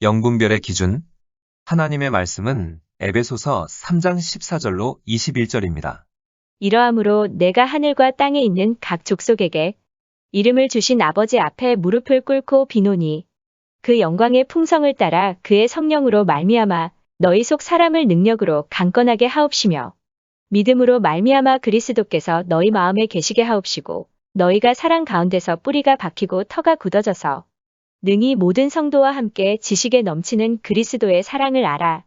영분별의 기준. 하나님의 말씀은 에베소서 3장 14절로 21절입니다. 이러함으로 내가 하늘과 땅에 있는 각 족속에게 이름을 주신 아버지 앞에 무릎을 꿇고 비노니 그 영광의 풍성을 따라 그의 성령으로 말미암아 너희 속 사람을 능력으로 강건하게 하옵시며 믿음으로 말미암아 그리스도께서 너희 마음에 계시게 하옵시고 너희가 사랑 가운데서 뿌리가 박히고 터가 굳어져서 능히 모든 성도와 함께 지식에 넘치는 그리스도의 사랑을 알아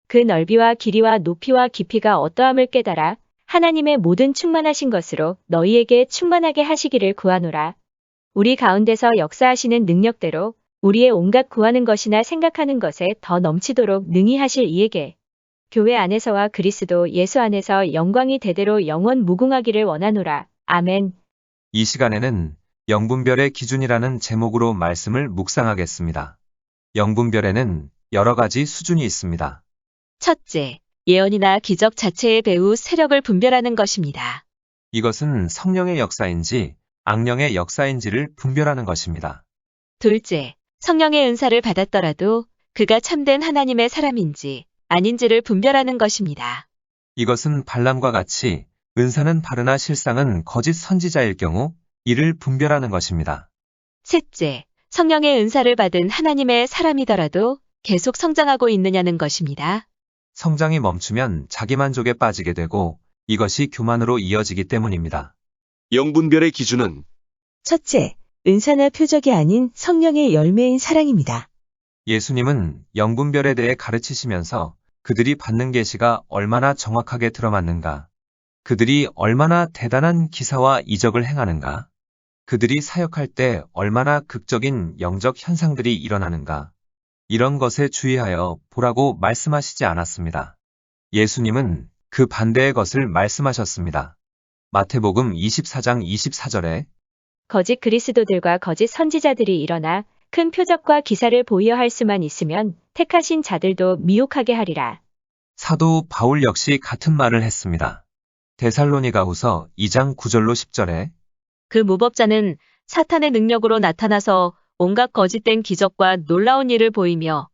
그 넓이와 길이와 높이와 깊이가 어떠함을 깨달아 하나님의 모든 충만하신 것으로 너희에게 충만하게 하시기를 구하노라. 우리 가운데서 역사하시는 능력대로 우리의 온갖 구하는 것이나 생각하는 것에 더 넘치도록 능히 하실 이에게 교회 안에서와 그리스도 예수 안에서 영광이 대대로 영원 무궁하기를 원하노라. 아멘. 이 시간에는 영분별의 기준이라는 제목으로 말씀을 묵상하겠습니다. 영분별에는 여러 가지 수준이 있습니다. 첫째, 예언이나 기적 자체의 배후 세력을 분별하는 것입니다. 이것은 성령의 역사인지 악령의 역사인지를 분별하는 것입니다. 둘째, 성령의 은사를 받았더라도 그가 참된 하나님의 사람인지 아닌지를 분별하는 것입니다. 이것은 발람과 같이 은사는 바르나 실상은 거짓 선지자일 경우 이를 분별하는 것입니다. 셋째, 성령의 은사를 받은 하나님의 사람이더라도 계속 성장하고 있느냐는 것입니다. 성장이 멈추면 자기만족에 빠지게 되고 이것이 교만으로 이어지기 때문입니다. 영분별의 기준은 첫째, 은사나 표적이 아닌 성령의 열매인 사랑입니다. 예수님은 영분별에 대해 가르치시면서 그들이 받는 계시가 얼마나 정확하게 들어맞는가, 그들이 얼마나 대단한 기사와 이적을 행하는가, 그들이 사역할 때 얼마나 극적인 영적 현상들이 일어나는가, 이런 것에 주의하여 보라고 말씀하시지 않았습니다. 예수님은 그 반대의 것을 말씀하셨습니다. 마태복음 24장 24절에 거짓 그리스도들과 거짓 선지자들이 일어나 큰 표적과 기사를 보이어 할 수만 있으면 택하신 자들도 미혹하게 하리라. 사도 바울 역시 같은 말을 했습니다. 데살로니가후서 2장 9절로 10절에 그 무법자는 사탄의 능력으로 나타나서 온갖 거짓된 기적과 놀라운 일을 보이며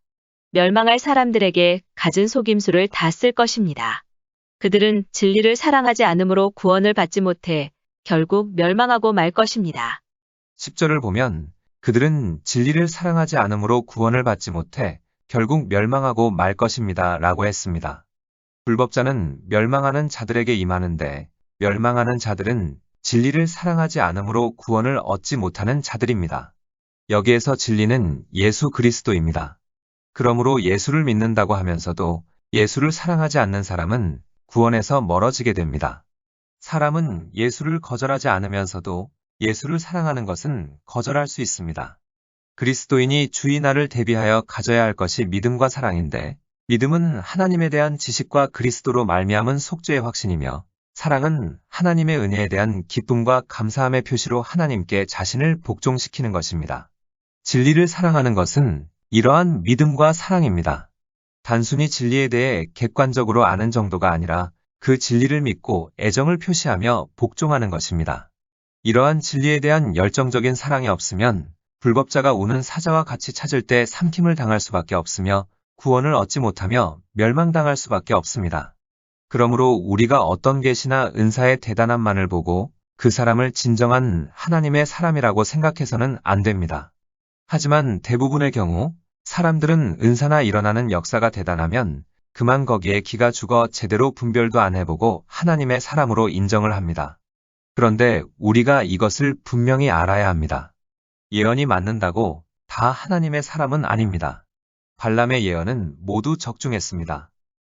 멸망할 사람들에게 갖은 속임수를 다 쓸 것입니다. 그들은 진리를 사랑하지 않으므로 구원을 받지 못해 결국 멸망하고 말 것입니다. 10절을 보면 그들은 진리를 사랑하지 않으므로 구원을 받지 못해 결국 멸망하고 말 것입니다. 라고 했습니다. 불법자는 멸망하는 자들에게 임하는데 멸망하는 자들은 진리를 사랑하지 않으므로 구원을 얻지 못하는 자들입니다. 여기에서 진리는 예수 그리스도입니다. 그러므로 예수를 믿는다고 하면서도 예수를 사랑하지 않는 사람은 구원에서 멀어지게 됩니다. 사람은 예수를 거절하지 않으면서도 예수를 사랑하는 것은 거절할 수 있습니다. 그리스도인이 주의 날을 대비하여 가져야 할 것이 믿음과 사랑인데 믿음은 하나님에 대한 지식과 그리스도로 말미암은 속죄의 확신이며 사랑은 하나님의 은혜에 대한 기쁨과 감사함의 표시로 하나님께 자신을 복종시키는 것입니다. 진리를 사랑하는 것은 이러한 믿음과 사랑입니다. 단순히 진리에 대해 객관적으로 아는 정도가 아니라 그 진리를 믿고 애정을 표시하며 복종하는 것입니다. 이러한 진리에 대한 열정적인 사랑이 없으면 불법자가 우는 사자와 같이 찾을 때 삼킴을 당할 수밖에 없으며 구원을 얻지 못하며 멸망당할 수밖에 없습니다. 그러므로 우리가 어떤 계시나 은사의 대단함만을 보고 그 사람을 진정한 하나님의 사람이라고 생각해서는 안 됩니다. 하지만 대부분의 경우 사람들은 은사나 일어나는 역사가 대단하면 그만 거기에 기가 죽어 제대로 분별도 안 해보고 하나님의 사람으로 인정을 합니다. 그런데 우리가 이것을 분명히 알아야 합니다. 예언이 맞는다고 다 하나님의 사람은 아닙니다. 발람의 예언은 모두 적중했습니다.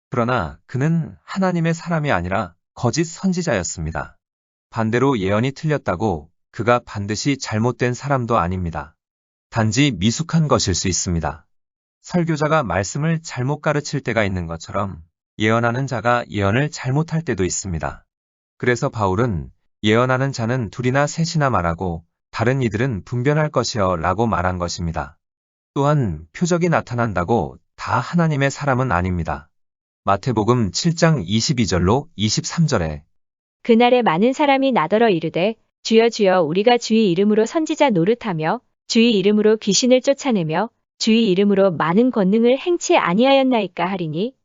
그러나 그는 하나님의 사람이 아니라 거짓 선지자였습니다. 반대로 예언이 틀렸다고 그가 반드시 잘못된 사람도 아닙니다. 단지 미숙한 것일 수 있습니다. 설교자가 말씀을 잘못 가르칠 때가 있는 것처럼 예언하는 자가 예언을 잘못할 때도 있습니다. 그래서 바울은 예언하는 자는 둘이나 셋이나 말하고 다른 이들은 분별할 것이여 라고 말한 것입니다. 또한 표적이 나타난다고 다 하나님의 사람은 아닙니다. 마태복음 7장 22절로 23절에 그날에 많은 사람이 나더러 이르되 주여 주여 우리가 주의 이름으로 선지자 노릇하며 주의 이름으로 귀신을 쫓아내며 주의 이름으로 많은 권능을 행치 아니하였나이까 하리니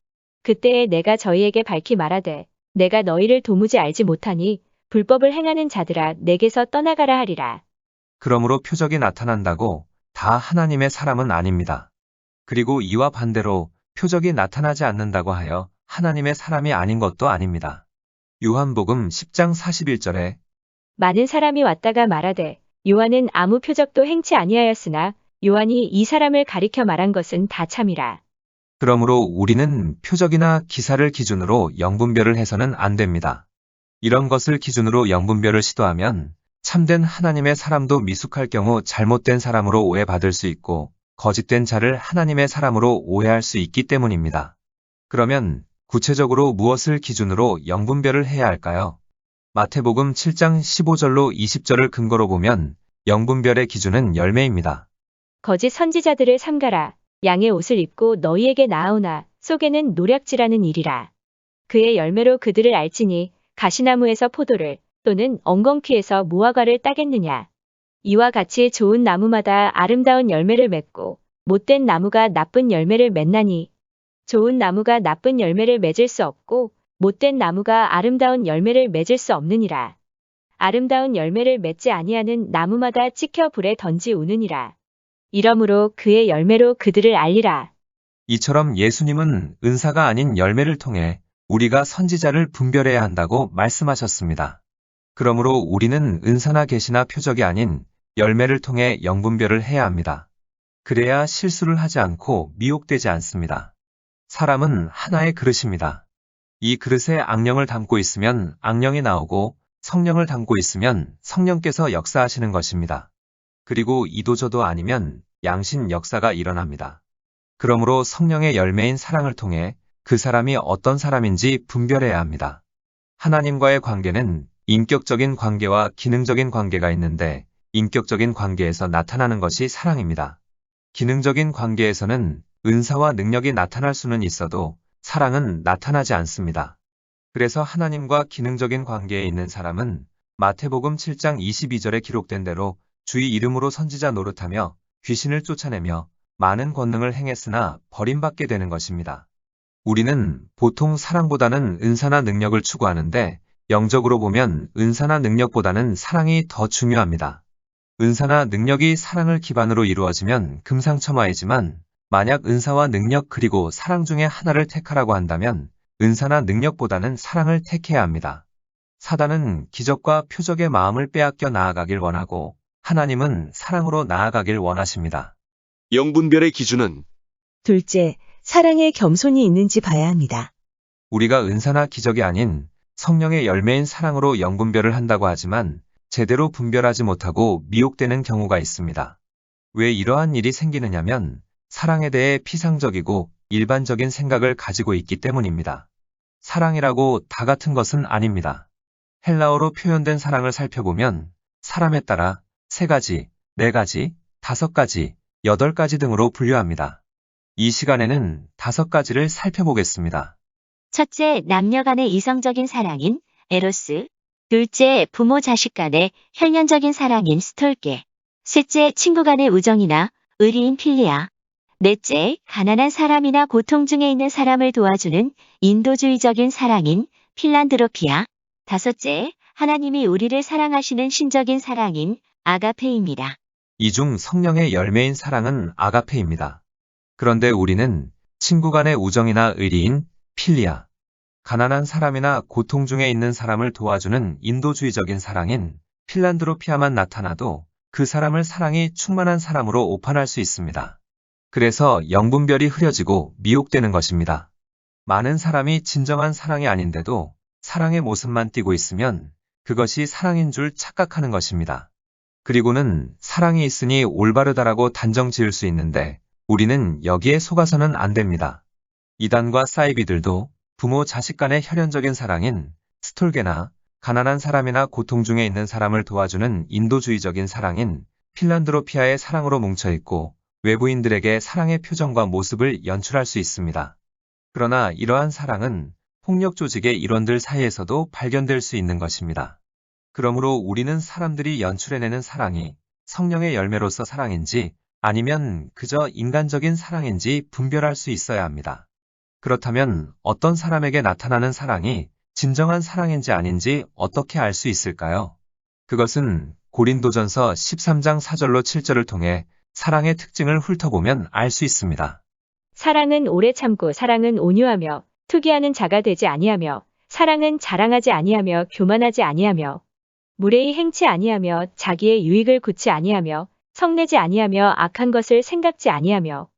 그때에 내가 저희에게 밝히 말하되 내가 너희를 도무지 알지 못하니 불법을 행하는 자들아 내게서 떠나가라 하리라. 그러므로 표적이 나타난다고 다 하나님의 사람은 아닙니다. 그리고 이와 반대로 표적이 나타나지 않는다고 하여 하나님의 사람이 아닌 것도 아닙니다. 요한복음 10장 41절에 많은 사람이 왔다가 말하되 요한은 아무 표적도 행치 아니하였으나 요한이 이 사람을 가리켜 말한 것은 다 참이라. 그러므로 우리는 표적이나 기사를 기준으로 영분별을 해서는 안 됩니다. 이런 것을 기준으로 영분별을 시도하면 참된 하나님의 사람도 미숙할 경우 잘못된 사람으로 오해받을 수 있고 거짓된 자를 하나님의 사람으로 오해할 수 있기 때문입니다. 그러면 구체적으로 무엇을 기준으로 영분별을 해야 할까요? 마태복음 7장 15절로 20절을 근거로 보면 영분별의 기준은 열매입니다. 거짓 선지자들을 삼가라. 양의 옷을 입고 너희에게 나아오나 속에는 노략질하는 일이라. 그의 열매로 그들을 알지니 가시나무에서 포도를 또는 엉겅퀴에서 무화과를 따겠느냐. 이와 같이 좋은 나무마다 아름다운 열매를 맺고 못된 나무가 나쁜 열매를 맺나니 좋은 나무가 나쁜 열매를 맺을 수 없고 못된 나무가 아름다운 열매를 맺을 수 없느니라. 아름다운 열매를 맺지 아니하는 나무마다 찍혀 불에 던지우느니라. 이러므로 그의 열매로 그들을 알리라. 이처럼 예수님은 은사가 아닌 열매를 통해 우리가 선지자를 분별해야 한다고 말씀하셨습니다. 그러므로 우리는 은사나 계시나 표적이 아닌 열매를 통해 영분별을 해야 합니다. 그래야 실수를 하지 않고 미혹되지 않습니다. 사람은 하나의 그릇입니다. 이 그릇에 악령을 담고 있으면 악령이 나오고 성령을 담고 있으면 성령께서 역사하시는 것입니다. 그리고 이도저도 아니면 양신 역사가 일어납니다. 그러므로 성령의 열매인 사랑을 통해 그 사람이 어떤 사람인지 분별해야 합니다. 하나님과의 관계는 인격적인 관계와 기능적인 관계가 있는데 인격적인 관계에서 나타나는 것이 사랑입니다. 기능적인 관계에서는 은사와 능력이 나타날 수는 있어도 사랑은 나타나지 않습니다. 그래서 하나님과 기능적인 관계에 있는 사람은 마태복음 7장 22절에 기록된 대로 주의 이름으로 선지자 노릇하며 귀신을 쫓아내며 많은 권능을 행했으나 버림받게 되는 것입니다. 우리는 보통 사랑보다는 은사나 능력을 추구하는데 영적으로 보면 은사나 능력보다는 사랑이 더 중요합니다. 은사나 능력이 사랑을 기반으로 이루어지면 금상첨화이지만 만약 은사와 능력 그리고 사랑 중에 하나를 택하라고 한다면 은사나 능력보다는 사랑을 택해야 합니다. 사단은 기적과 표적의 마음을 빼앗겨 나아가길 원하고 하나님은 사랑으로 나아가길 원하십니다. 영분별의 기준은 둘째, 사랑에 겸손이 있는지 봐야 합니다. 우리가 은사나 기적이 아닌 성령의 열매인 사랑으로 영분별을 한다고 하지만 제대로 분별하지 못하고 미혹되는 경우가 있습니다. 왜 이러한 일이 생기느냐면 사랑에 대해 피상적이고 일반적인 생각을 가지고 있기 때문입니다. 사랑이라고 다 같은 것은 아닙니다. 헬라어로 표현된 사랑을 살펴보면 사람에 따라 3가지, 4가지, 5가지, 8가지 등으로 분류합니다. 이 시간에는 5가지를 살펴보겠습니다. 첫째, 남녀 간의 이성적인 사랑인 에로스. 둘째, 부모 자식 간의 혈연적인 사랑인 스톨게. 셋째, 친구 간의 우정이나 의리인 필리아. 넷째, 가난한 사람이나 고통 중에 있는 사람을 도와주는 인도주의적인 사랑인 필란드로피아. 다섯째, 하나님이 우리를 사랑하시는 신적인 사랑인 아가페입니다. 이 중 성령의 열매인 사랑은 아가페입니다. 그런데 우리는 친구 간의 우정이나 의리인 필리아, 가난한 사람이나 고통 중에 있는 사람을 도와주는 인도주의적인 사랑인 필란드로피아만 나타나도 그 사람을 사랑이 충만한 사람으로 오판할 수 있습니다. 그래서 영분별이 흐려지고 미혹되는 것입니다. 많은 사람이 진정한 사랑이 아닌데도 사랑의 모습만 띠고 있으면 그것이 사랑인 줄 착각하는 것입니다. 그리고는 사랑이 있으니 올바르다라고 단정 지을 수 있는데 우리는 여기에 속아서는 안 됩니다. 이단과 사이비들도 부모 자식 간의 혈연적인 사랑인 스톨게나 가난한 사람이나 고통 중에 있는 사람을 도와주는 인도주의적인 사랑인 필란드로피아의 사랑으로 뭉쳐있고 외부인들에게 사랑의 표정과 모습을 연출할 수 있습니다. 그러나 이러한 사랑은 폭력 조직의 일원들 사이에서도 발견될 수 있는 것입니다. 그러므로 우리는 사람들이 연출해내는 사랑이 성령의 열매로서 사랑인지 아니면 그저 인간적인 사랑인지 분별할 수 있어야 합니다. 그렇다면 어떤 사람에게 나타나는 사랑이 진정한 사랑인지 아닌지 어떻게 알 수 있을까요? 그것은 고린도전서 13장 4절로 7절을 통해 사랑의 특징을 훑어보면 알 수 있습니다. 사랑은 오래 참고 사랑은 온유하며 투기하는 자가 되지 아니하며 사랑은 자랑하지 아니하며 교만하지 아니하며 무례히 행치 아니하며 자기의 유익을 굳지 아니하며 성내지 아니하며 악한 것을 생각지 아니하며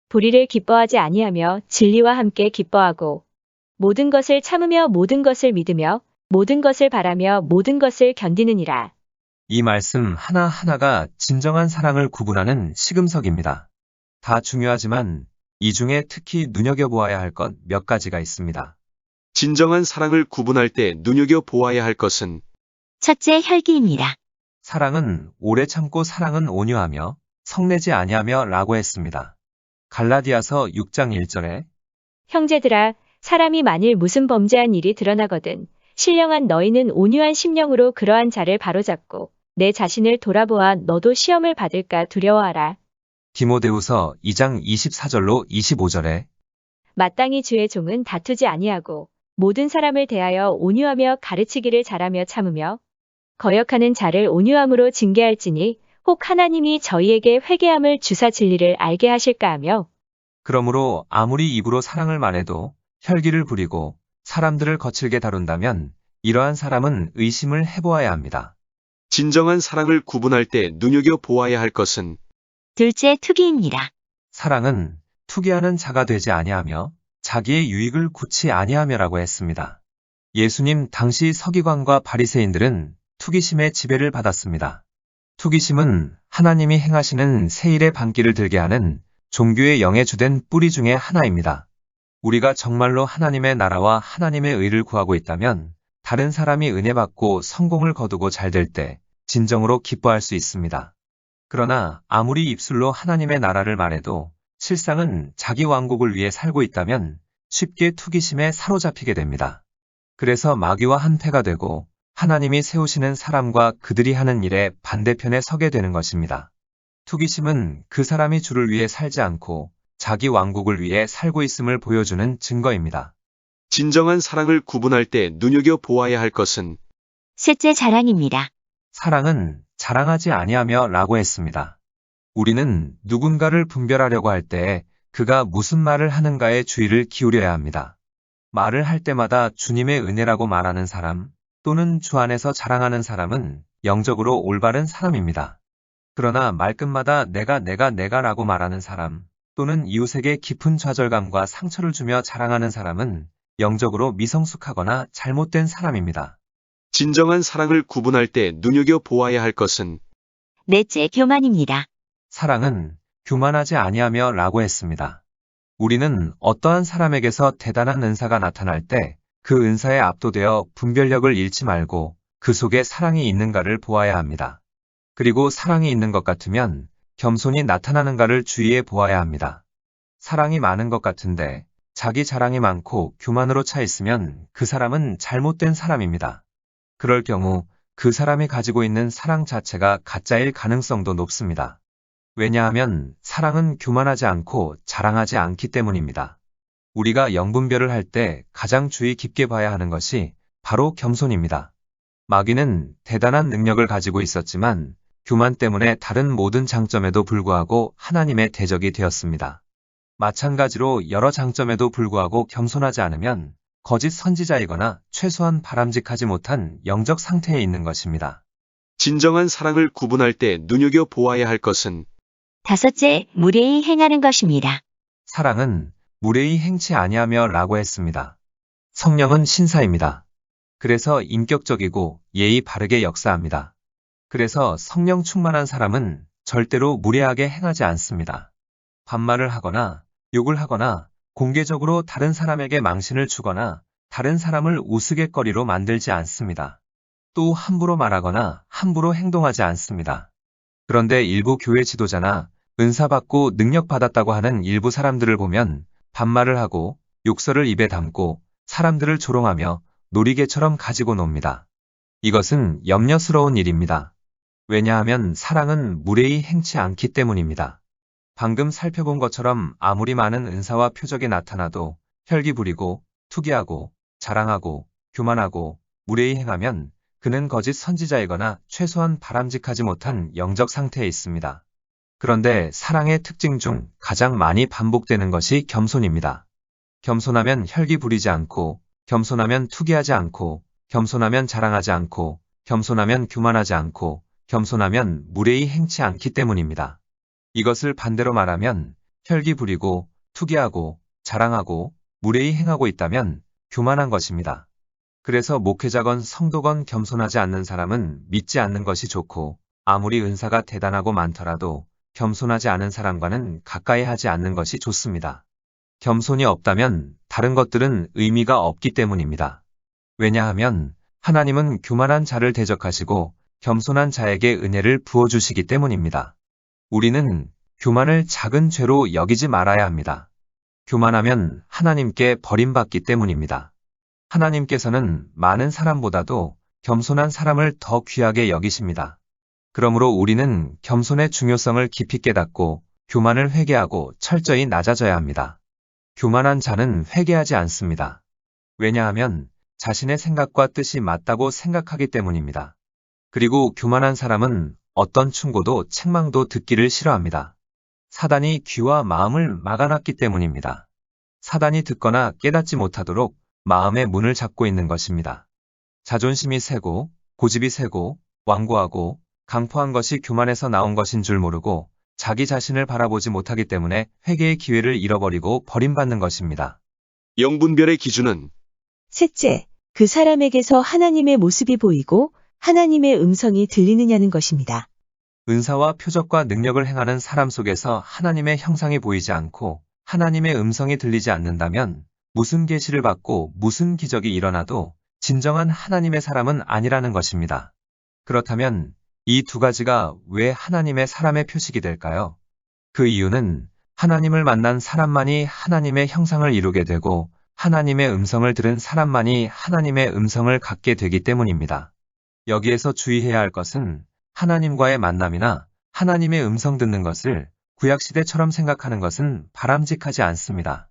불의를 기뻐하지 아니하며 진리와 함께 기뻐하고 모든 것을 참으며 모든 것을 믿으며 모든 것을 바라며 모든 것을 견디느니라. 이 말씀 하나하나가 진정한 사랑을 구분하는 시금석입니다. 다 중요하지만 이 중에 특히 눈여겨보아야 할 것 몇 가지가 있습니다. 진정한 사랑을 구분할 때 눈여겨보아야 할 것은 첫째, 혈기입니다. 사랑은 오래 참고 사랑은 온유하며 성내지 아니하며 라고 했습니다. 갈라디아서 6장 1절에 형제들아, 사람이 만일 무슨 범죄한 일이 드러나거든 신령한 너희는 온유한 심령으로 그러한 자를 바로잡고 내 자신을 돌아보아 너도 시험을 받을까 두려워하라. 디모데후서 2장 24절로 25절에 마땅히 주의 종은 다투지 아니하고 모든 사람을 대하여 온유하며 가르치기를 잘하며 참으며 거역하는 자를 온유함으로 징계할지니 혹 하나님이 저희에게 회개함을 주사 진리를 알게 하실까 하며 그러므로 아무리 입으로 사랑을 말해도 혈기를 부리고 사람들을 거칠게 다룬다면 이러한 사람은 의심을 해보아야 합니다. 진정한 사랑을 구분할 때 눈여겨보아야 할 것은 둘째, 투기입니다. 사랑은 투기하는 자가 되지 아니하며 자기의 유익을 굳지 아니하며라고 했습니다. 예수님 당시 서기관과 바리새인들은 투기심의 지배를 받았습니다. 투기심은 하나님이 행하시는 새 일의 반기를 들게 하는 종교의 영에 주된 뿌리 중의 하나입니다. 우리가 정말로 하나님의 나라와 하나님의 의를 구하고 있다면 다른 사람이 은혜 받고 성공을 거두고 잘 될 때 진정으로 기뻐할 수 있습니다. 그러나 아무리 입술로 하나님의 나라를 말해도 실상은 자기 왕국을 위해 살고 있다면 쉽게 투기심에 사로잡히게 됩니다. 그래서 마귀와 한패가 되고 하나님이 세우시는 사람과 그들이 하는 일의 반대편에 서게 되는 것입니다. 투기심은 그 사람이 주를 위해 살지 않고 자기 왕국을 위해 살고 있음을 보여주는 증거입니다. 진정한 사랑을 구분할 때 눈여겨보아야 할 것은 셋째, 자랑입니다. 사랑은 자랑하지 아니하며 라고 했습니다. 우리는 누군가를 분별하려고 할 때 그가 무슨 말을 하는가에 주의를 기울여야 합니다. 말을 할 때마다 주님의 은혜라고 말하는 사람 또는 주 안에서 자랑하는 사람은 영적으로 올바른 사람입니다. 그러나 말끝마다 내가라고 말하는 사람 또는 이웃에게 깊은 좌절감과 상처를 주며 자랑하는 사람은 영적으로 미성숙하거나 잘못된 사람입니다. 진정한 사랑을 구분할 때 눈여겨보아야 할 것은 넷째, 교만입니다. 사랑은 교만하지 아니하며 라고 했습니다. 우리는 어떠한 사람에게서 대단한 은사가 나타날 때 그 은사에 압도되어 분별력을 잃지 말고 그 속에 사랑이 있는가를 보아야 합니다. 그리고 사랑이 있는 것 같으면 겸손이 나타나는가를 주의해 보아야 합니다. 사랑이 많은 것 같은데 자기 자랑이 많고 교만으로 차 있으면 그 사람은 잘못된 사람입니다. 그럴 경우 그 사람이 가지고 있는 사랑 자체가 가짜일 가능성도 높습니다. 왜냐하면 사랑은 교만하지 않고 자랑하지 않기 때문입니다. 우리가 영분별을 할 때 가장 주의 깊게 봐야 하는 것이 바로 겸손입니다. 마귀는 대단한 능력을 가지고 있었지만 교만 때문에 다른 모든 장점에도 불구하고 하나님의 대적이 되었습니다. 마찬가지로 여러 장점에도 불구하고 겸손하지 않으면 거짓 선지자이거나 최소한 바람직하지 못한 영적 상태에 있는 것입니다. 진정한 사랑을 구분할 때 눈여겨보아야 할 것은 다섯째, 무례히 행하는 것입니다. 사랑은 무례히 행치 아니하며 라고 했습니다. 성령은 신사입니다. 그래서 인격적이고 예의 바르게 역사합니다. 그래서 성령 충만한 사람은 절대로 무례하게 행하지 않습니다. 반말을 하거나 욕을 하거나 공개적으로 다른 사람에게 망신을 주거나 다른 사람을 우스갯거리로 만들지 않습니다. 또 함부로 말하거나 함부로 행동하지 않습니다. 그런데 일부 교회 지도자나 은사받고 능력받았다고 하는 일부 사람들을 보면 반말을 하고 욕설을 입에 담고 사람들을 조롱하며 놀이개처럼 가지고 놉니다. 이것은 염려스러운 일입니다. 왜냐하면 사랑은 무례히 행치 않기 때문입니다. 방금 살펴본 것처럼 아무리 많은 은사와 표적이 나타나도 혈기 부리고 투기하고 자랑하고 교만하고 무례히 행하면 그는 거짓 선지자이거나 최소한 바람직하지 못한 영적 상태에 있습니다. 그런데 사랑의 특징 중 가장 많이 반복되는 것이 겸손입니다. 겸손하면 혈기 부리지 않고, 겸손하면 투기하지 않고, 겸손하면 자랑하지 않고, 겸손하면 교만하지 않고, 겸손하면 무례히 행치 않기 때문입니다. 이것을 반대로 말하면 혈기 부리고 투기하고 자랑하고 무례히 행하고 있다면 교만한 것입니다. 그래서 목회자건 성도건 겸손하지 않는 사람은 믿지 않는 것이 좋고, 아무리 은사가 대단하고 많더라도 겸손하지 않은 사람과는 가까이 하지 않는 것이 좋습니다. 겸손이 없다면 다른 것들은 의미가 없기 때문입니다. 왜냐하면 하나님은 교만한 자를 대적하시고 겸손한 자에게 은혜를 부어주시기 때문입니다. 우리는 교만을 작은 죄로 여기지 말아야 합니다. 교만하면 하나님께 버림받기 때문입니다. 하나님께서는 많은 사람보다도 겸손한 사람을 더 귀하게 여기십니다. 그러므로 우리는 겸손의 중요성을 깊이 깨닫고 교만을 회개하고 철저히 낮아져야 합니다. 교만한 자는 회개하지 않습니다. 왜냐하면 자신의 생각과 뜻이 맞다고 생각하기 때문입니다. 그리고 교만한 사람은 어떤 충고도 책망도 듣기를 싫어합니다. 사단이 귀와 마음을 막아놨기 때문입니다. 사단이 듣거나 깨닫지 못하도록 마음의 문을 잡고 있는 것입니다. 자존심이 세고 고집이 세고 완고하고 강포한 것이 교만에서 나온 것인 줄 모르고 자기 자신을 바라보지 못하기 때문에 회개의 기회를 잃어버리고 버림받는 것입니다. 영분별의 기준은 셋째, 그 사람에게서 하나님의 모습이 보이고 하나님의 음성이 들리느냐는 것입니다. 은사와 표적과 능력을 행하는 사람 속에서 하나님의 형상이 보이지 않고 하나님의 음성이 들리지 않는다면 무슨 계시를 받고 무슨 기적이 일어나도 진정한 하나님의 사람은 아니라는 것입니다. 그렇다면 이 두 가지가 왜 하나님의 사람의 표식이 될까요? 그 이유는 하나님을 만난 사람만이 하나님의 형상을 이루게 되고 하나님의 음성을 들은 사람만이 하나님의 음성을 갖게 되기 때문입니다. 여기에서 주의해야 할 것은 하나님과의 만남이나 하나님의 음성 듣는 것을 구약시대처럼 생각하는 것은 바람직하지 않습니다.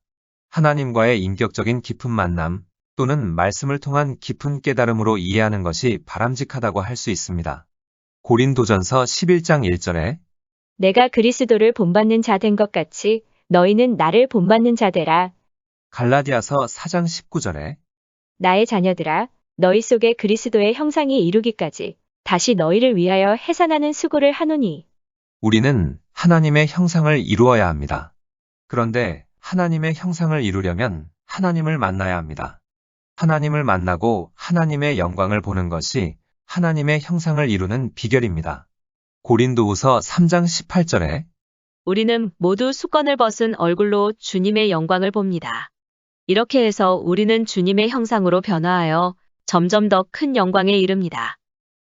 하나님과의 인격적인 깊은 만남 또는 말씀을 통한 깊은 깨달음으로 이해하는 것이 바람직하다고 할 수 있습니다. 고린도전서 11장 1절에 내가 그리스도를 본받는 자 된 것 같이 너희는 나를 본받는 자 되라. 갈라디아서 4장 19절에 나의 자녀들아, 너희 속에 그리스도의 형상이 이루기까지 다시 너희를 위하여 해산하는 수고를 하노니. 우리는 하나님의 형상을 이루어야 합니다. 그런데 하나님의 형상을 이루려면 하나님을 만나야 합니다. 하나님을 만나고 하나님의 영광을 보는 것이 하나님의 형상을 이루는 비결입니다. 고린도후서 3장 18절에 우리는 모두 수건을 벗은 얼굴로 주님의 영광을 봅니다. 이렇게 해서 우리는 주님의 형상으로 변화하여 점점 더 큰 영광에 이릅니다.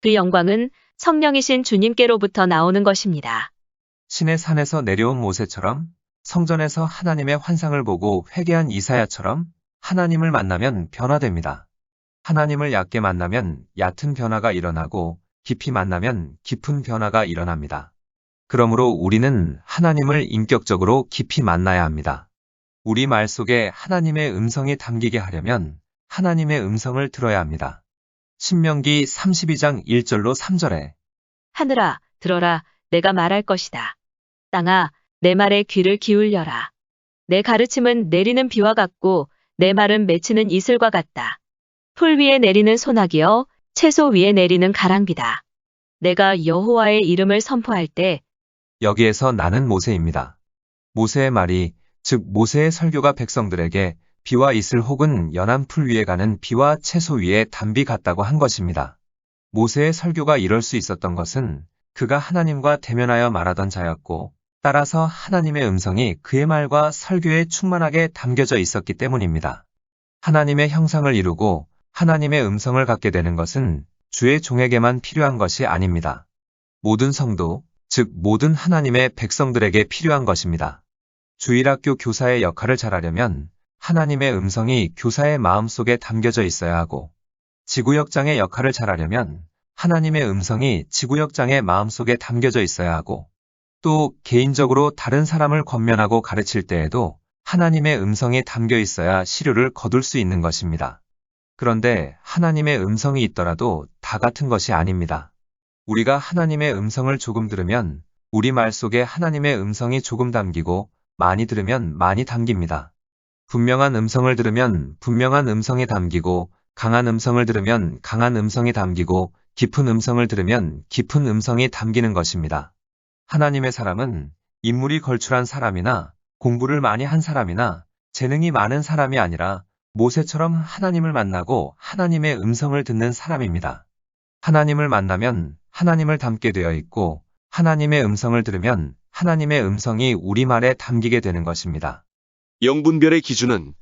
그 영광은 성령이신 주님께로부터 나오는 것입니다. 신의 산에서 내려온 모세처럼 성전에서 하나님의 환상을 보고 회개한 이사야처럼 하나님을 만나면 변화됩니다. 하나님을 얕게 만나면 얕은 변화가 일어나고 깊이 만나면 깊은 변화가 일어납니다. 그러므로 우리는 하나님을 인격적으로 깊이 만나야 합니다. 우리 말 속에 하나님의 음성이 담기게 하려면 하나님의 음성을 들어야 합니다. 신명기 32장 1절로 3절에 하늘아, 들어라, 내가 말할 것이다. 땅아, 내 말에 귀를 기울여라. 내 가르침은 내리는 비와 같고 내 말은 맺히는 이슬과 같다. 풀 위에 내리는 소나기여, 채소 위에 내리는 가랑비다. 내가 여호와의 이름을 선포할 때 여기에서 나는 모세입니다. 모세의 말이 즉 모세의 설교가 백성들에게 비와 이슬 혹은 연한 풀 위에 가는 비와 채소 위에 담비 같다고 한 것입니다. 모세의 설교가 이럴 수 있었던 것은 그가 하나님과 대면하여 말하던 자였고 따라서 하나님의 음성이 그의 말과 설교에 충만하게 담겨져 있었기 때문입니다. 하나님의 형상을 이루고 하나님의 음성을 갖게 되는 것은 주의 종에게만 필요한 것이 아닙니다. 모든 성도, 즉 모든 하나님의 백성들에게 필요한 것입니다. 주일학교 교사의 역할을 잘하려면 하나님의 음성이 교사의 마음속에 담겨져 있어야 하고 지구역장의 역할을 잘하려면 하나님의 음성이 지구역장의 마음속에 담겨져 있어야 하고 또 개인적으로 다른 사람을 권면하고 가르칠 때에도 하나님의 음성이 담겨 있어야 시료를 거둘 수 있는 것입니다. 그런데 하나님의 음성이 있더라도 다 같은 것이 아닙니다. 우리가 하나님의 음성을 조금 들으면 우리 말 속에 하나님의 음성이 조금 담기고 많이 들으면 많이 담깁니다. 분명한 음성을 들으면 분명한 음성이 담기고 강한 음성을 들으면 강한 음성이 담기고 깊은 음성을 들으면 깊은 음성이 담기는 것입니다. 하나님의 사람은 인물이 걸출한 사람이나 공부를 많이 한 사람이나 재능이 많은 사람이 아니라 모세처럼 하나님을 만나고 하나님의 음성을 듣는 사람입니다. 하나님을 만나면 하나님을 닮게 되어 있고 하나님의 음성을 들으면 하나님의 음성이 우리 말에 담기게 되는 것입니다. 영분별의 기준은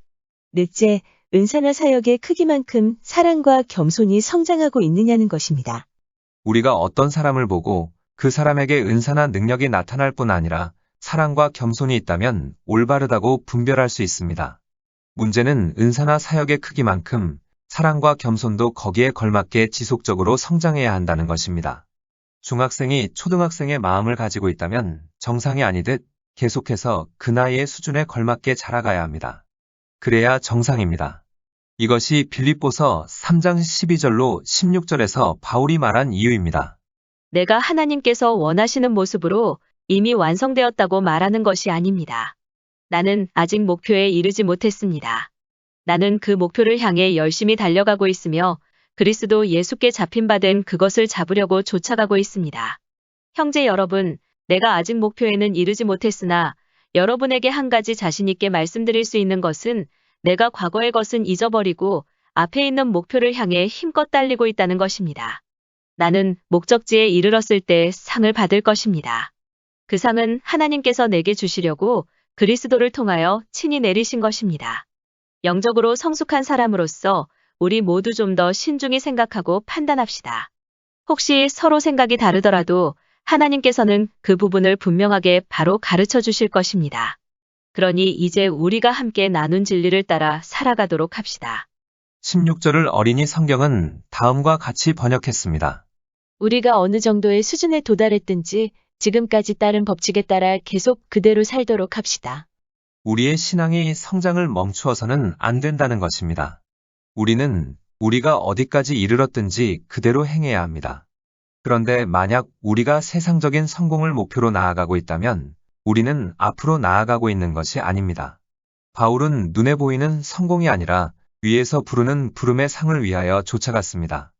넷째, 은사나 사역의 크기만큼 사랑과 겸손이 성장하고 있느냐는 것입니다. 우리가 어떤 사람을 보고 그 사람에게 은사나 능력이 나타날 뿐 아니라 사랑과 겸손이 있다면 올바르다고 분별할 수 있습니다. 문제는 은사나 사역의 크기만큼 사랑과 겸손도 거기에 걸맞게 지속적으로 성장해야 한다는 것입니다. 중학생이 초등학생의 마음을 가지고 있다면 정상이 아니듯 계속해서 그 나이의 수준에 걸맞게 자라가야 합니다. 그래야 정상입니다. 이것이 빌립보서 3장 12절로 16절에서 바울이 말한 이유입니다. 내가 하나님께서 원하시는 모습으로 이미 완성되었다고 말하는 것이 아닙니다. 나는 아직 목표에 이르지 못했습니다. 나는 그 목표를 향해 열심히 달려가고 있으며 그리스도 예수께 잡힌 바 된 그것을 잡으려고 쫓아가고 있습니다. 형제 여러분, 내가 아직 목표에는 이르지 못했으나 여러분에게 한 가지 자신 있게 말씀드릴 수 있는 것은 내가 과거의 것은 잊어버리고 앞에 있는 목표를 향해 힘껏 달리고 있다는 것입니다. 나는 목적지에 이르렀을 때 상을 받을 것입니다. 그 상은 하나님께서 내게 주시려고 그리스도를 통하여 친히 내리신 것입니다. 영적으로 성숙한 사람으로서 우리 모두 좀 더 신중히 생각하고 판단합시다. 혹시 서로 생각이 다르더라도 하나님께서는 그 부분을 분명하게 바로 가르쳐 주실 것입니다. 그러니 이제 우리가 함께 나눈 진리를 따라 살아가도록 합시다. 16절을 어린이 성경은 다음과 같이 번역했습니다. 우리가 어느 정도의 수준에 도달했든지 지금까지 따른 법칙에 따라 계속 그대로 살도록 합시다. 우리의 신앙이 성장을 멈추어서는 안 된다는 것입니다. 우리는 우리가 어디까지 이르렀든지 그대로 행해야 합니다. 그런데 만약 우리가 세상적인 성공을 목표로 나아가고 있다면 우리는 앞으로 나아가고 있는 것이 아닙니다. 바울은 눈에 보이는 성공이 아니라 위에서 부르는 부름의 상을 위하여 쫓아갔습니다.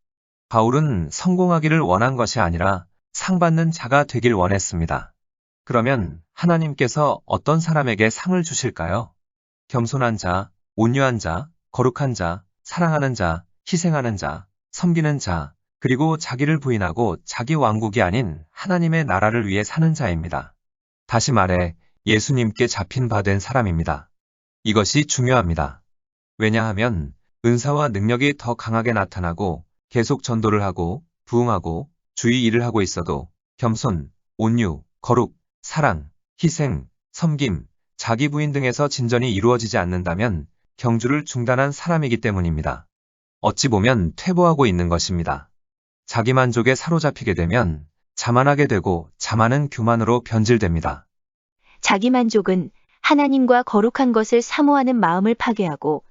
바울은 성공하기를 원한 것이 아니라 상 받는 자가 되길 원했습니다. 그러면 하나님께서 어떤 사람에게 상을 주실까요? 겸손한 자, 온유한 자, 거룩한 자, 사랑하는 자, 희생하는 자, 섬기는 자, 그리고 자기를 부인하고 자기 왕국이 아닌 하나님의 나라를 위해 사는 자입니다. 다시 말해 예수님께 잡힌 바 된 사람입니다. 이것이 중요합니다. 왜냐하면 은사와 능력이 더 강하게 나타나고 계속 전도를 하고 부흥하고 주의 일을 하고 있어도 겸손, 온유, 거룩, 사랑, 희생, 섬김, 자기 부인 등에서 진전이 이루어지지 않는다면 경주를 중단한 사람이기 때문입니다. 어찌 보면 퇴보하고 있는 것입니다. 자기만족에 사로잡히게 되면 자만하게 되고 자만은 교만으로 변질됩니다. 자기만족은 하나님과 거룩한 것을 사모하는 마음을 파괴하고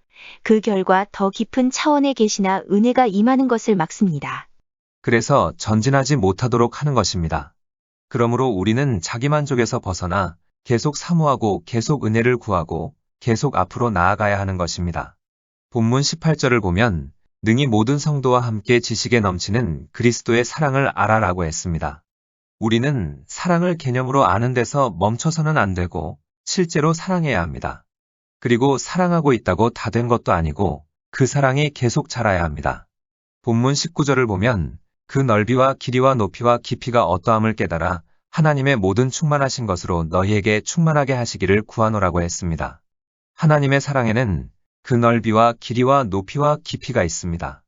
그 결과 더 깊은 차원의 계시나 은혜가 임하는 것을 막습니다. 그래서 전진하지 못하도록 하는 것입니다. 그러므로 우리는 자기만족에서 벗어나 계속 사모하고 계속 은혜를 구하고 계속 앞으로 나아가야 하는 것입니다. 본문 18절을 보면 능히 모든 성도와 함께 지식에 넘치는 그리스도의 사랑을 알아라고 했습니다. 우리는 사랑을 개념으로 아는 데서 멈춰서는 안 되고 실제로 사랑해야 합니다. 그리고 사랑하고 있다고 다 된 것도 아니고 그 사랑이 계속 자라야 합니다. 본문 19절을 보면 그 넓이와 길이와 높이와 깊이가 어떠함을 깨달아 하나님의 모든 충만하신 것으로 너희에게 충만하게 하시기를 구하노라고 했습니다. 하나님의 사랑에는 그 넓이와 길이와 높이와 깊이가 있습니다.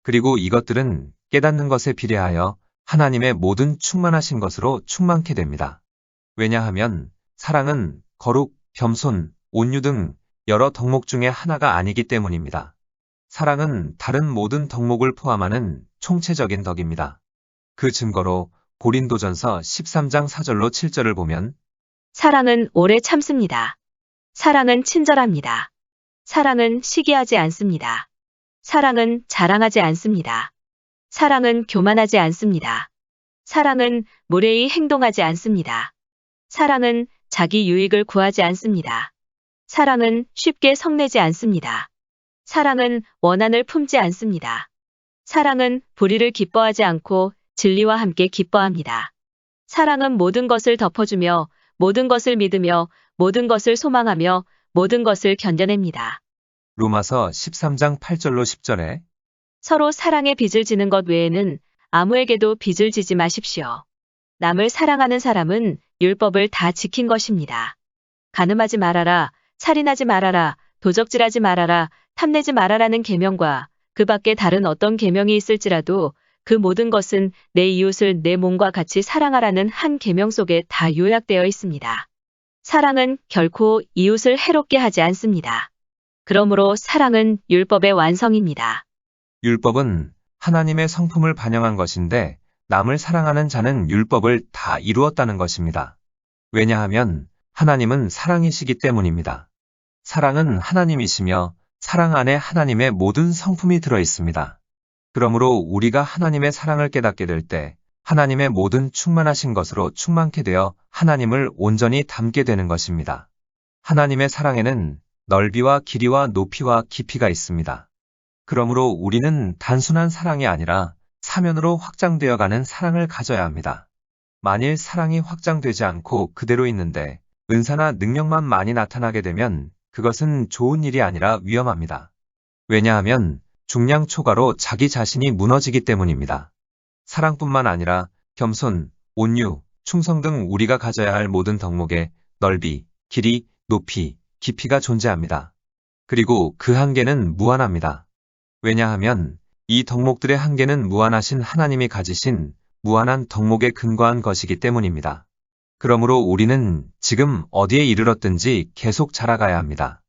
그리고 이것들은 깨닫는 것에 비례하여 하나님의 모든 충만하신 것으로 충만케 됩니다. 왜냐하면 사랑은 거룩, 겸손, 온유 등 여러 덕목 중에 하나가 아니기 때문입니다. 사랑은 다른 모든 덕목을 포함하는 총체적인 덕입니다. 그 증거로 고린도전서 13장 4절로 7절을 보면 사랑은 오래 참습니다. 사랑은 친절합니다. 사랑은 시기하지 않습니다. 사랑은 자랑하지 않습니다. 사랑은 교만하지 않습니다. 사랑은 무례히 행동하지 않습니다. 사랑은 자기 유익을 구하지 않습니다. 사랑은 쉽게 성내지 않습니다. 사랑은 원한을 품지 않습니다. 사랑은 불의를 기뻐하지 않고 진리와 함께 기뻐합니다. 사랑은 모든 것을 덮어주며 모든 것을 믿으며 모든 것을 소망하며 모든 것을 견뎌냅니다. 로마서 13장 8절로 10절에 서로 사랑의 빚을 지는 것 외에는 아무에게도 빚을 지지 마십시오. 남을 사랑하는 사람은 율법을 다 지킨 것입니다. 간음하지 말아라, 살인하지 말아라, 도적질하지 말아라, 탐내지 말아라는 계명과 그 밖에 다른 어떤 계명이 있을지라도 그 모든 것은 내 이웃을 내 몸과 같이 사랑하라는 한 계명 속에 다 요약되어 있습니다. 사랑은 결코 이웃을 해롭게 하지 않습니다. 그러므로 사랑은 율법의 완성입니다. 율법은 하나님의 성품을 반영한 것인데 남을 사랑하는 자는 율법을 다 이루었다는 것입니다. 왜냐하면 하나님은 사랑이시기 때문입니다. 사랑은 하나님이시며 사랑 안에 하나님의 모든 성품이 들어 있습니다. 그러므로 우리가 하나님의 사랑을 깨닫게 될 때 하나님의 모든 충만하신 것으로 충만케 되어 하나님을 온전히 닮게 되는 것입니다. 하나님의 사랑에는 넓이와 길이와 높이와 깊이가 있습니다. 그러므로 우리는 단순한 사랑이 아니라 사면으로 확장되어가는 사랑을 가져야 합니다. 만일 사랑이 확장되지 않고 그대로 있는데 은사나 능력만 많이 나타나게 되면 그것은 좋은 일이 아니라 위험합니다. 왜냐하면 중량 초과로 자기 자신이 무너지기 때문입니다. 사랑뿐만 아니라 겸손, 온유, 충성 등 우리가 가져야 할 모든 덕목에 넓이, 길이, 높이, 깊이가 존재합니다. 그리고 그 한계는 무한합니다. 왜냐하면 이 덕목들의 한계는 무한하신 하나님이 가지신 무한한 덕목에 근거한 것이기 때문입니다. 그러므로 우리는 지금 어디에 이르렀든지 계속 자라가야 합니다.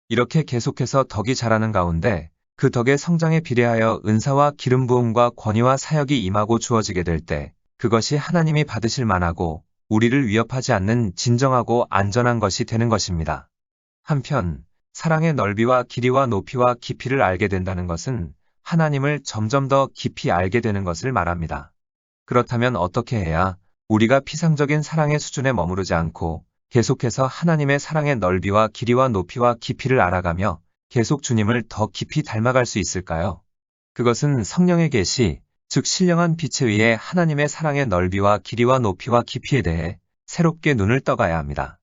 이렇게 계속해서 덕이 자라는 가운데 그 덕의 성장에 비례하여 은사와 기름 부음과 권위와 사역이 임하고 주어지게 될 때 그것이 하나님이 받으실 만하고 우리를 위협하지 않는 진정하고 안전한 것이 되는 것입니다. 한편 사랑의 넓이와 길이와 높이와 깊이를 알게 된다는 것은 하나님을 점점 더 깊이 알게 되는 것을 말합니다. 그렇다면 어떻게 해야 우리가 피상적인 사랑의 수준에 머무르지 않고 계속해서 하나님의 사랑의 넓이와 길이와 높이와 깊이를 알아가며 계속 주님을 더 깊이 닮아갈 수 있을까요? 그것은 성령의 계시, 즉 신령한 빛에 의해 하나님의 사랑의 넓이와 길이와 높이와 깊이에 대해 새롭게 눈을 떠가야 합니다.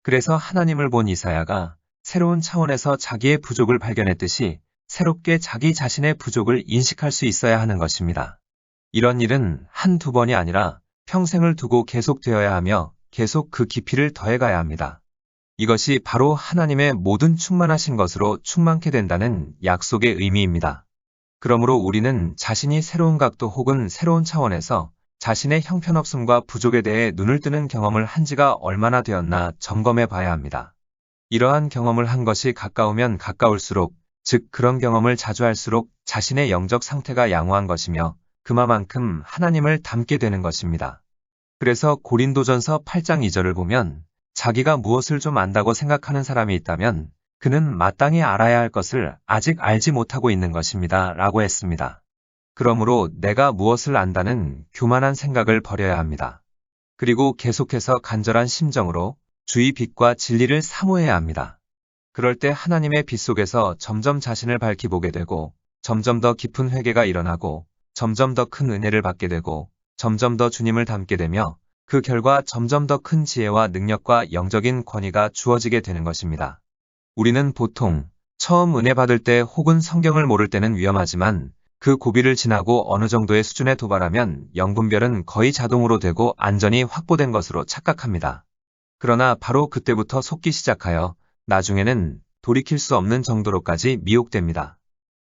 그래서 하나님을 본 이사야가 새로운 차원에서 자기의 부족을 발견했듯이 새롭게 자기 자신의 부족을 인식할 수 있어야 하는 것입니다. 이런 일은 한두 번이 아니라 평생을 두고 계속되어야 하며 계속 그 깊이를 더해가야 합니다. 이것이 바로 하나님의 모든 충만하신 것으로 충만케 된다는 약속의 의미입니다. 그러므로 우리는 자신이 새로운 각도 혹은 새로운 차원에서 자신의 형편없음과 부족에 대해 눈을 뜨는 경험을 한 지가 얼마나 되었나 점검해 봐야 합니다. 이러한 경험을 한 것이 가까우면 가까울수록, 즉 그런 경험을 자주 할수록 자신의 영적 상태가 양호한 것이며 그만큼 하나님을 닮게 되는 것입니다. 그래서 고린도전서 8장 2절을 보면 자기가 무엇을 좀 안다고 생각하는 사람이 있다면 그는 마땅히 알아야 할 것을 아직 알지 못하고 있는 것입니다. 라고 했습니다. 그러므로 내가 무엇을 안다는 교만한 생각을 버려야 합니다. 그리고 계속해서 간절한 심정으로 주의 빛과 진리를 사모해야 합니다. 그럴 때 하나님의 빛 속에서 점점 자신을 밝히 보게 되고 점점 더 깊은 회개가 일어나고 점점 더 큰 은혜를 받게 되고 점점 더 주님을 닮게 되며 그 결과 점점 더 큰 지혜와 능력과 영적인 권위가 주어지게 되는 것입니다. 우리는 보통 처음 은혜 받을 때 혹은 성경을 모를 때는 위험하지만 그 고비를 지나고 어느 정도의 수준에 도달하면 영분별은 거의 자동으로 되고 안전이 확보된 것으로 착각합니다. 그러나 바로 그때부터 속기 시작하여 나중에는 돌이킬 수 없는 정도로까지 미혹됩니다.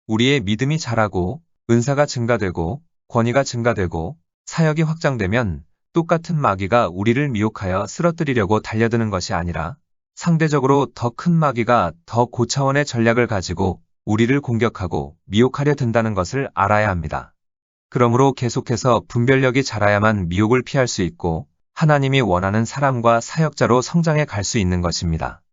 우리의 믿음이 자라고 은사가 증가되고 권위가 증가되고 사역이 확장되면 똑같은 마귀가 우리를 미혹하여 쓰러뜨리려고 달려드는 것이 아니라 상대적으로 더 큰 마귀가 더 고차원의 전략을 가지고 우리를 공격하고 미혹하려 든다는 것을 알아야 합니다. 그러므로 계속해서 분별력이 자라야만 미혹을 피할 수 있고 하나님이 원하는 사람과 사역자로 성장해 갈 수 있는 것입니다.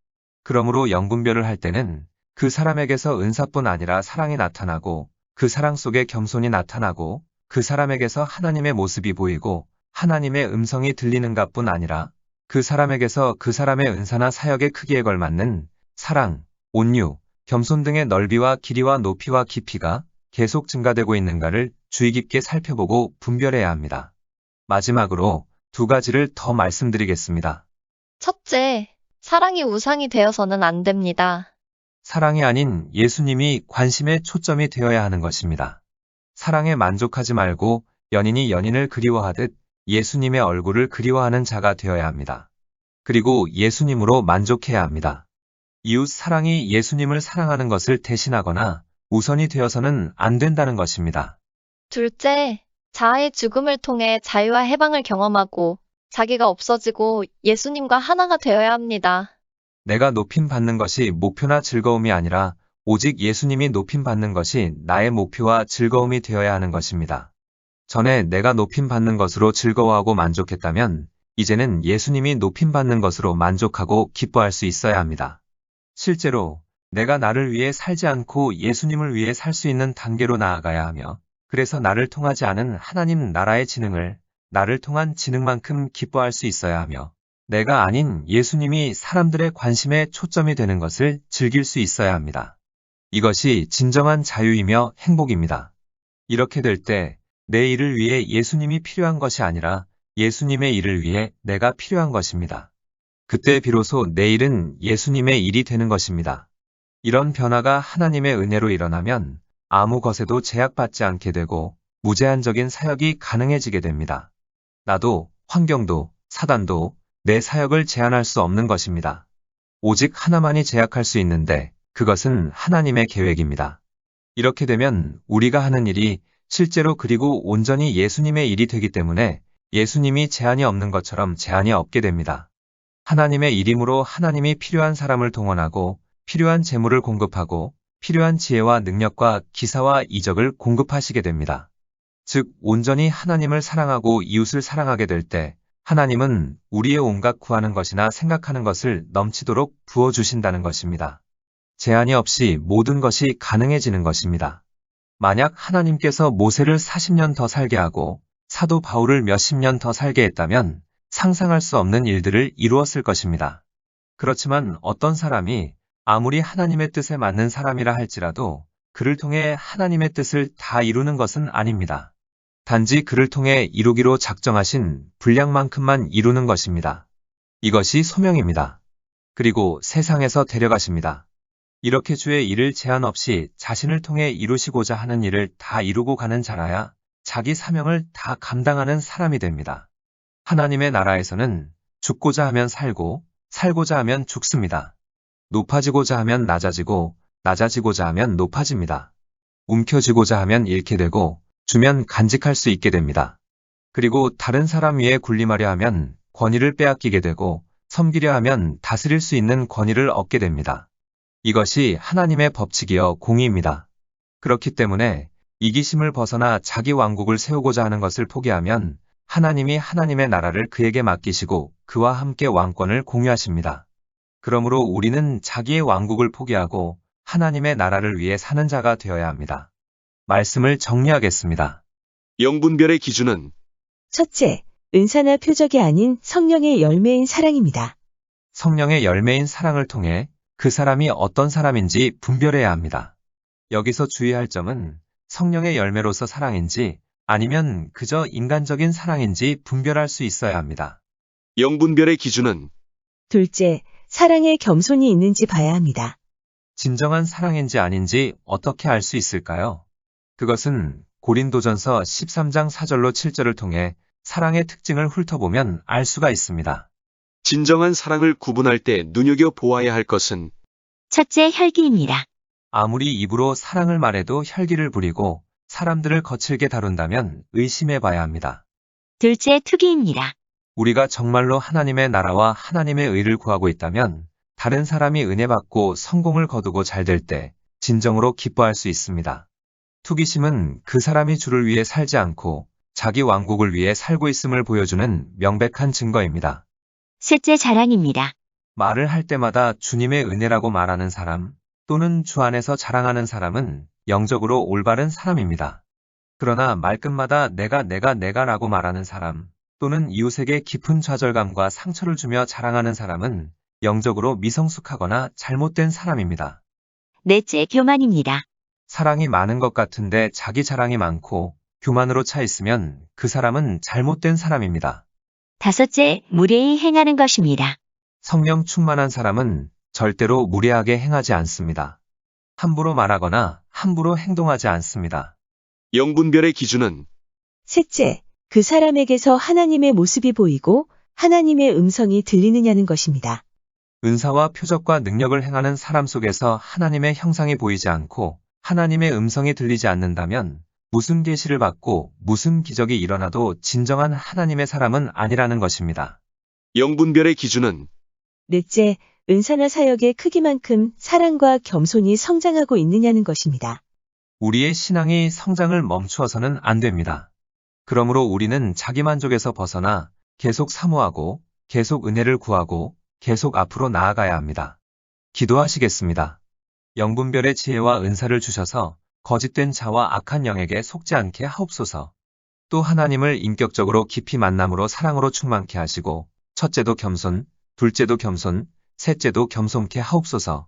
그러므로 영분별을 할 때는 그 사람에게서 은사뿐 아니라 사랑이 나타나고 그 사랑 속에 겸손이 나타나고 그 사람에게서 하나님의 모습이 보이고 하나님의 음성이 들리는 것뿐 아니라 그 사람에게서 그 사람의 은사나 사역의 크기에 걸맞는 사랑, 온유, 겸손 등의 넓이와 길이와 높이와 깊이가 계속 증가되고 있는가를 주의 깊게 살펴보고 분별해야 합니다. 마지막으로 두 가지를 더 말씀드리겠습니다. 첫째, 사랑이 우상이 되어서는 안 됩니다. 사랑이 아닌 예수님이 관심의 초점이 되어야 하는 것입니다. 사랑에 만족하지 말고 연인이 연인을 그리워하듯 예수님의 얼굴을 그리워하는 자가 되어야 합니다. 그리고 예수님으로 만족해야 합니다. 이웃 사랑이 예수님을 사랑하는 것을 대신하거나 우선이 되어서는 안 된다는 것입니다. 둘째, 자아의 죽음을 통해 자유와 해방을 경험하고 자기가 없어지고 예수님과 하나가 되어야 합니다. 내가 높임 받는 것이 목표나 즐거움이 아니라 오직 예수님이 높임 받는 것이 나의 목표와 즐거움이 되어야 하는 것입니다. 전에 내가 높임 받는 것으로 즐거워하고 만족했다면 이제는 예수님이 높임 받는 것으로 만족하고 기뻐할 수 있어야 합니다. 실제로 내가 나를 위해 살지 않고 예수님을 위해 살 수 있는 단계로 나아가야 하며 그래서 나를 통하지 않은 하나님 나라의 진흥을 나를 통한 진흥만큼 기뻐할 수 있어야 하며 내가 아닌 예수님이 사람들의 관심의 초점이 되는 것을 즐길 수 있어야 합니다. 이것이 진정한 자유이며 행복입니다. 이렇게 될 때 내 일을 위해 예수님이 필요한 것이 아니라 예수님의 일을 위해 내가 필요한 것입니다. 그때 비로소 내 일은 예수님의 일이 되는 것입니다. 이런 변화가 하나님의 은혜로 일어나면 아무 것에도 제약받지 않게 되고 무제한적인 사역이 가능해지게 됩니다. 나도, 환경도, 사단도 내 사역을 제한할 수 없는 것입니다. 오직 하나만이 제약할 수 있는데 그것은 하나님의 계획입니다. 이렇게 되면 우리가 하는 일이 실제로 그리고 온전히 예수님의 일이 되기 때문에 예수님이 제한이 없는 것처럼 제한이 없게 됩니다. 하나님의 일임으로 하나님이 필요한 사람을 동원하고 필요한 재물을 공급하고 필요한 지혜와 능력과 기사와 이적을 공급하시게 됩니다. 즉 온전히 하나님을 사랑하고 이웃을 사랑하게 될 때 하나님은 우리의 온갖 구하는 것이나 생각하는 것을 넘치도록 부어주신다는 것입니다. 제한이 없이 모든 것이 가능해지는 것입니다. 만약 하나님께서 모세를 40년 더 살게 하고 사도 바울을 몇십 년 더 살게 했다면 상상할 수 없는 일들을 이루었을 것입니다. 그렇지만 어떤 사람이 아무리 하나님의 뜻에 맞는 사람이라 할지라도 그를 통해 하나님의 뜻을 다 이루는 것은 아닙니다. 단지 그를 통해 이루기로 작정하신 분량만큼만 이루는 것입니다. 이것이 소명입니다. 그리고 세상에서 데려가십니다. 이렇게 주의 일을 제한 없이 자신을 통해 이루시고자 하는 일을 다 이루고 가는 자라야 자기 사명을 다 감당하는 사람이 됩니다. 하나님의 나라에서는 죽고자 하면 살고 살고자 하면 죽습니다. 높아지고자 하면 낮아지고 낮아지고자 하면 높아집니다. 움켜쥐고자 하면 잃게 되고 주면 간직할 수 있게 됩니다. 그리고 다른 사람 위에 군림하려 하면 권위를 빼앗기게 되고 섬기려 하면 다스릴 수 있는 권위를 얻게 됩니다. 이것이 하나님의 법칙이여 공의입니다. 그렇기 때문에 이기심을 벗어나 자기 왕국을 세우고자 하는 것을 포기하면 하나님이 하나님의 나라를 그에게 맡기시고 그와 함께 왕권을 공유하십니다. 그러므로 우리는 자기의 왕국을 포기하고 하나님의 나라를 위해 사는 자가 되어야 합니다. 말씀을 정리하겠습니다. 영분별의 기준은 첫째, 은사나 표적이 아닌 성령의 열매인 사랑입니다. 성령의 열매인 사랑을 통해 그 사람이 어떤 사람인지 분별해야 합니다. 여기서 주의할 점은 성령의 열매로서 사랑인지 아니면 그저 인간적인 사랑인지 분별할 수 있어야 합니다. 영분별의 기준은 둘째, 사랑에 겸손이 있는지 봐야 합니다. 진정한 사랑인지 아닌지 어떻게 알 수 있을까요? 그것은 고린도전서 13장 4절로 7절을 통해 사랑의 특징을 훑어보면 알 수가 있습니다. 진정한 사랑을 구분할 때 눈여겨보아야 할 것은 첫째, 혈기입니다. 아무리 입으로 사랑을 말해도 혈기를 부리고 사람들을 거칠게 다룬다면 의심해봐야 합니다. 둘째, 투기입니다. 우리가 정말로 하나님의 나라와 하나님의 의를 구하고 있다면 다른 사람이 은혜 받고 성공을 거두고 잘 될 때 진정으로 기뻐할 수 있습니다. 투기심은 그 사람이 주를 위해 살지 않고 자기 왕국을 위해 살고 있음을 보여주는 명백한 증거입니다. 셋째 자랑입니다. 말을 할 때마다 주님의 은혜라고 말하는 사람 또는 주 안에서 자랑하는 사람은 영적으로 올바른 사람입니다. 그러나 말끝마다 내가라고 말하는 사람 또는 이웃에게 깊은 좌절감과 상처를 주며 자랑하는 사람은 영적으로 미성숙하거나 잘못된 사람입니다. 넷째 교만입니다. 사랑이 많은 것 같은데 자기 자랑이 많고 교만으로 차 있으면 그 사람은 잘못된 사람입니다. 다섯째 무례히 행하는 것입니다. 성령 충만한 사람은 절대로 무례하게 행하지 않습니다. 함부로 말하거나 함부로 행동하지 않습니다. 영분별의 기준은 셋째, 그 사람에게서 하나님의 모습이 보이고 하나님의 음성이 들리느냐는 것입니다. 은사와 표적과 능력을 행하는 사람 속에서 하나님의 형상이 보이지 않고 하나님의 음성이 들리지 않는다면 무슨 계시를 받고 무슨 기적이 일어나도 진정한 하나님의 사람은 아니라는 것입니다. 영분별의 기준은 넷째, 은사나 사역의 크기만큼 사랑과 겸손이 성장하고 있느냐는 것입니다. 우리의 신앙이 성장을 멈추어서는 안 됩니다. 그러므로 우리는 자기만족에서 벗어나 계속 사모하고 계속 은혜를 구하고 계속 앞으로 나아가야 합니다. 기도하시겠습니다. 영분별의 지혜와 은사를 주셔서 거짓된 자와 악한 영에게 속지 않게 하옵소서. 또 하나님을 인격적으로 깊이 만남으로 사랑으로 충만케 하시고 첫째도 겸손, 둘째도 겸손, 셋째도 겸손케 하옵소서.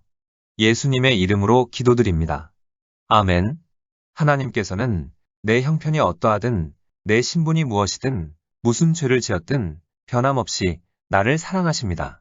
예수님의 이름으로 기도드립니다. 아멘. 하나님께서는 내 형편이 어떠하든 내 신분이 무엇이든 무슨 죄를 지었든 변함없이 나를 사랑하십니다.